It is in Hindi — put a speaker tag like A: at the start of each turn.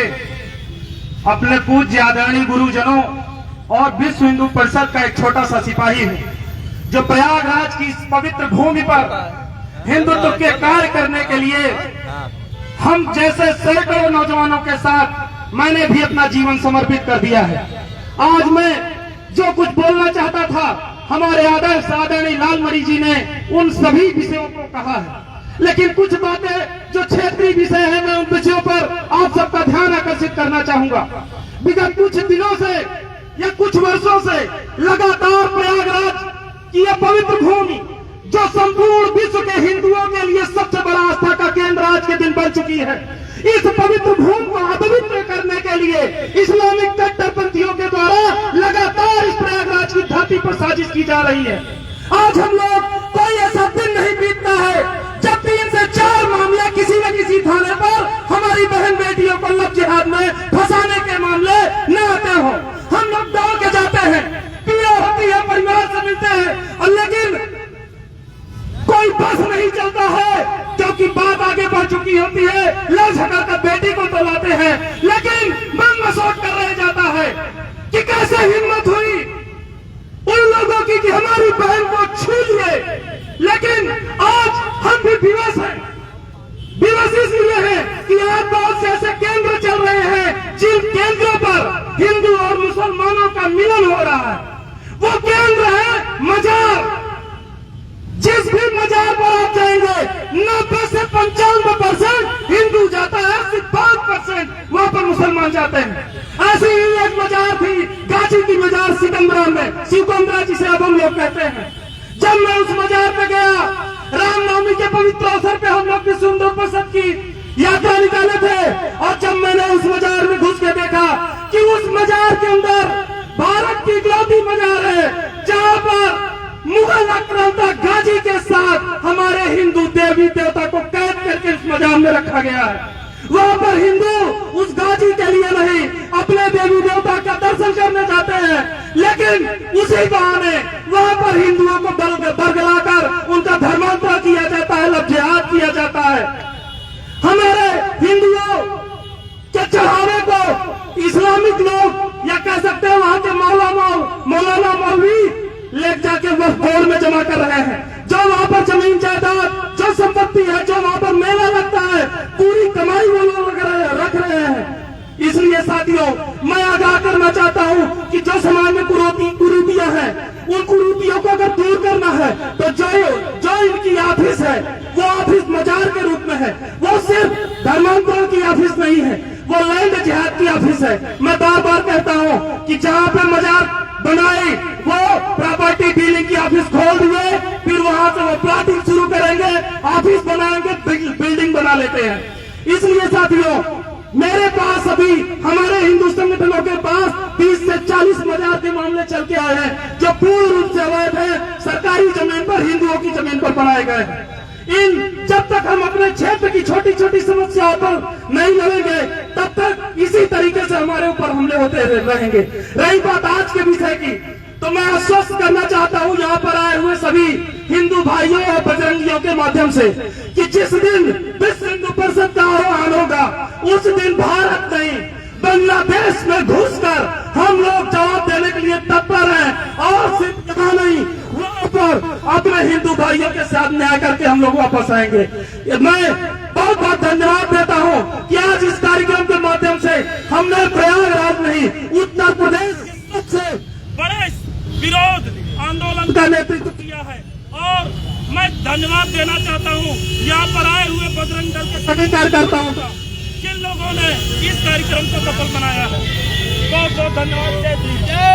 A: के अपने पूज्य आदरणीय गुरुजनों और विश्व हिंदू परिषद का एक छोटा सा सिपाही हूँ, जो प्रयागराज की इस पवित्र भूमि पर हिंदुत्व के कार्य करने के लिए हम जैसे सैकड़ों नौजवानों के साथ मैंने भी अपना जीवन समर्पित कर दिया है। आज मैं जो कुछ बोलना चाहता था, हमारे आदर्श आदरणीय लालमणि जी ने उन सभी विषयों को कहा है, लेकिन कुछ बातें जो क्षेत्रीय विषय है, मैं उन विषयों पर आप सबका ध्यान आकर्षित करना चाहूंगा। विगत कुछ दिनों से या कुछ वर्षों से लगातार प्रयागराज की यह पवित्र भूमि, जो संपूर्ण विश्व के हिंदुओं के लिए सबसे बड़ा आस्था का केंद्र आज के दिन बन चुकी है, इस पवित्र भूमि को अपवित्र करने के लिए इस्लामिक कट्टरपंथियों के द्वारा लगातार इस प्रयागराज की धरती पर साजिश की जा रही है। आज हम लोग कोई ऐसा दिन नहीं बीतता है जब 3 से 4 मामले किसी न किसी थाने पर हमारी बहन बेटियों को लव जिहाद में फंसाने के मामले न आते हो। हम लोग दौड़ के जाते हैं, पीड़ा होती है, परिवार से मिलते हैं, और लेकिन कोई बस नहीं चलता है, क्योंकि बात आगे बढ़ चुकी होती है। लव झगड़ कर बेटी को तो लाते हैं, लेकिन मन में सोच कर रह जाता है कि कैसे हिम्मत हुई उन लोगों की कि हमारी बहन को छू लिए। लेकिन आज हम भी विवश हैं। विवश इसलिए है कि आज बहुत से ऐसे केंद्र चल रहे हैं जिन केंद्रों पर हिंदू और मुसलमानों का मिलन हो रहा है। वो केंद्र है मजार। जिस भी मजार पर आप जाएंगे 90 से 95% हिंदू जाता है, सिर्फ 5% वहां पर मुसलमान जाते हैं। ऐसी ही एक मजार थी गाजी की मजार सिकंदरा में, सिकंदरा जिसे अब हम लोग कहते हैं। जब मैं उस मजार पे गया, रामनवमी के पवित्र अवसर पे हम लोग विश्व हिंदू परिषद की यात्रा निकाले थे, और जब मैंने उस मजार में घुस के देखा कि उस मजार के अंदर भारत की इकलौती मजार है जहां पर मुगल आक्रांता गाजी के साथ हमारे हिंदू देवी देवता को कैद करके उस मजार में रखा गया है। वहां पर हिंदू उस गाजी के लिए नहीं, अपने देवी देवता का दर्शन करने जाते हैं, लेकिन उसी बहाने वहां पर हिंदुओं को बरगलाकर उनका धर्मांतरण किया जाता है, लव जिहाद किया जाता है। हमारे हिंदुओं के चढ़ावे को इस्लामिक लोग, या कह सकते हैं वहां के मौलाना मौलवी ले जाके वो बोर्ड में जमा कर रहे हैं। जो वहां पर जमीन जायदाद, जो संपत्ति है, जो वहां पर मेला लगता है, पूरी कमाई वो लोग रख रहे हैं। इसलिए साथियों, मैं आगाह करना चाहता हूं कि जो समाज में कुरीतियां हैं, उन कुरीतियों को अगर दूर करना है तो जो इनकी ऑफिस है वो ऑफिस मजार के रूप में है। वो सिर्फ धर्मांतरण की ऑफिस नहीं है, वो लैंड जिहाद की ऑफिस है। मैं बार बार कहता हूं कि जहां पे मजार बनाई वो प्रॉपर्टी डीलिंग की ऑफिस खोल दिए, फिर वहां से वो प्लॉटिंग शुरू करेंगे, ऑफिस बनाएंगे, बिल्डिंग बना लेते हैं। इसलिए साथियों, मेरे पास अभी हमारे हिंदू संगठनों के पास 30 से 40 मजार के मामले चल के आए हैं, जो पूर्ण रूप से अवैध है, सरकारी जमीन पर, हिंदुओं की जमीन पर बनाए गए हैं। जब तक हम अपने क्षेत्र की छोटी छोटी समस्याओं पर नहीं लड़ेंगे, तब तक इसी तरीके से हमारे ऊपर हमले होते रहेंगे। रही बात आज के विषय की, तो मैं आश्वस्त करना चाहता हूं यहाँ पर आए हुए सभी हिंदू भाइयों और बजरंगियों के माध्यम से कि जिस दिन विश्व हिंदू परिषद का आह्वान होगा, उस दिन भारत नहीं बांग्लादेश में घुसकर हम लोग जवाब देने के लिए तत्पर हैं, और सिर्फ यहाँ नहीं, वहां पर अपने हिंदू भाइयों के साथ न्याय करके हम लोग वापस आएंगे। मैं बहुत बहुत धन्यवाद देता हूँ कि आज इस कार्यक्रम के माध्यम से हमने प्रयागराज नहीं, उत्तर प्रदेश के सबसे बड़े विरोध आंदोलन का नेतृत्व किया है। और मैं धन्यवाद देना चाहता हूँ यहाँ पर आए हुए बजरंग दल के सभी कार्यकर्ताओं का, जिन लोगों ने इस कार्यक्रम को सफल बनाया है। बहुत बहुत धन्यवाद।